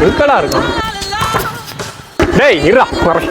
எங்கடா இருக்கும்? டேய் இருடா வரேன்.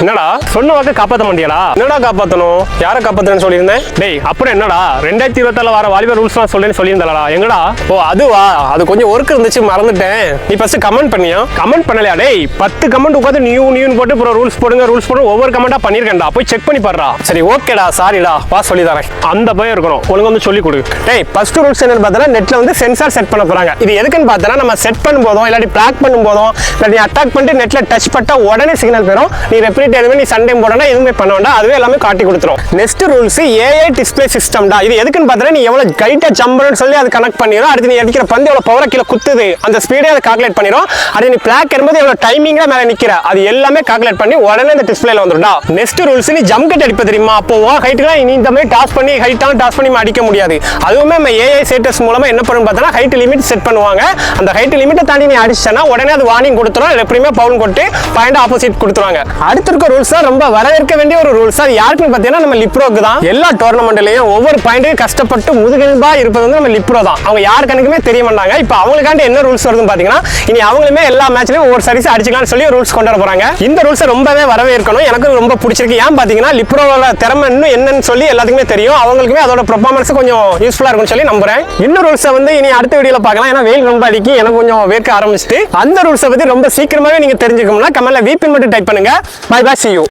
என்னடா சொன்ன வாக்கு காப்பாற்ற மாட்டியாடா? என்னடா காப்பாற்றணும்? யாரை காப்பாற்றுன்னு சொல்லியிருந்தேன்? டேய் அப்புறம் என்னடா 2024 வர வாலிபர் ரூல்ஸ்லாம் சொல்லுன்னு சொல்லியிருந்தாடா? எங்கடா? ஓ அதுவா, அது கொஞ்சம் ஒர்க் இருந்துச்சு மறந்துட்டேன். நீ ஃபர்ஸ்ட் கமெண்ட் பண்ணியா? கமெண்ட் பண்ணலையா? டேய் 10 கமெண்ட் உட்காந்து நியூன்னு போட்டு அப்புறம் ரூல்ஸ் போடுங்க ஒவ்வொரு கமெண்டா பண்ணியிருக்கேன்டா, போய் செக் பண்ணி பாடுறா. சரி ஓகேடா, சாரிடா, வா சொல்லி தரேன். அந்த பயம் இருக்கணும், ஒழுங்கு வந்து சொல்லி கொடு. டேய் ஃபர்ஸ்ட் ரூல்ஸ் என்னன்னு பார்த்தா நெட்ல வந்து சென்சார் செட் பண்ண போறாங்க. இது எதுக்குன்னு பார்த்தா நம்ம செட் பண்ணும்போதும் இல்லாட்டி பிளாக் பண்ணும்போதும் இல்லாட்டி அட்டாக் பண்ணிட்டு நெட்ல டச் பண்ணா உடனே சிக்னல் பெறும். நீ எதுவுமே நீ சண்டே போடனா எதுவுமே பண்ண வேண்டாம், அதுவே எல்லாமே காட்டி கொடுத்துரும். நெக்ஸ்ட் ரூல்ஸ் ஏஐ டிஸ்ப்ளே சிஸ்டம்டா. இது எதுக்குன்னு பார்த்தா நீ எவ்வளவு கைட்டா ஜம்பர்னு சொல்லி அது கனெக்ட் பண்ணிரும். அடுத்து நீ அடிக்கிற பந்து எவ்வளவு பவரா கீழே குத்துது அந்த ஸ்பீடே அதை கால்குலேட் பண்ணிரும். அடுத்து நீ பிளாக் வரும்போது எவ்வளவு டைமிங்கா மேல நிக்கிற அது எல்லாமே கால்குலேட் பண்ணி உடனே இந்த டிஸ்ப்ளேல வந்துரும்டா. நெக்ஸ்ட் ரூல்ஸ் நீ ஜம்ப் கட் அடிப்ப தெரியுமா? அப்போ ஹைட்லாம் நீ இந்த மாதிரி டாஸ் பண்ணி அடிக்க முடியாது. அதுவுமே நம்ம ஏஐ செட்டர்ஸ் மூலமா என்ன பண்ணுன்னு பார்த்தா ஹைட் லிமிட் செட் பண்ணுவாங்க. அந்த ஹைட் லிமிட்டை தாண்டி நீ அடிச்சனா உடனே அது வார்னிங் கொடுத்துரும். எப்படியுமே பவுல் கொட்டு பாயிண்ட் ஆப்போசிட் கொடுத்துருவாங்க. அடுத்து இருக்க ரூல்ஸ் ரொம்ப வரவேற்க வேண்டிய ஒரு ரூல்ஸ். அது யாருக்குன்னு பார்த்தீங்கன்னா நம்ம லிப்ரோக்கு தான். எல்லா டோர்னமெண்ட்லயும் ஒவ்வொரு பாயிண்ட்டையும் கஷ்டப்பட்டு முதுகெலும்பா இருப்பது வந்து நம்ம லிப்ரோ தான். அவங்க யாரு கணக்குமே தெரிய மாட்டாங்க. இப்போ அவங்களுக்காண்டி என்ன ரூல்ஸ் வருதுன்னு பார்த்தீங்கன்னா இனி அவங்களுமே எல்லா மேட்ச்லயும் ஒவ்வொரு சர்வீஸ் அடிச்சுக்கலாம்னு சொல்லி ரூல்ஸ் கொண்டு வர போறாங்க. இந்த ரூல்ஸ் ரொம்பவே வரவேற்கணும். எனக்கு ரொம்ப பிடிச்சிருக்கு. ஏன் பார்த்தீங்கன்னா லிப்ரோவோட திறமை இன்னும் என்னன்னு சொல்லி எல்லாத்துக்குமே தெரியும். அவங்களுக்குமே அதோட பெர்ஃபார்மன்ஸ் கொஞ்சம் யூஸ்ஃபுல்லா இருக்கும்னு சொல்லி நம்புறேன். இந்த ரூல்ஸை வந்து இனி அடுத்த வீடியோல பார்க்கலாம். ஏன்னா வெயில் ரொம்ப அடிக்கி எனக்கு கொஞ்சம் வேர்க்க ஆரம்பிச்சிட்டு அந்த ரூல்ஸை பத்தி ரொம்ப சீக்கிரமாவே நீங்க தெரிஞ்சுக்கணும்னா கமெண்ட்ல VPN மட்டும் டைப் பண்ணுங்க. Bye bye, see you.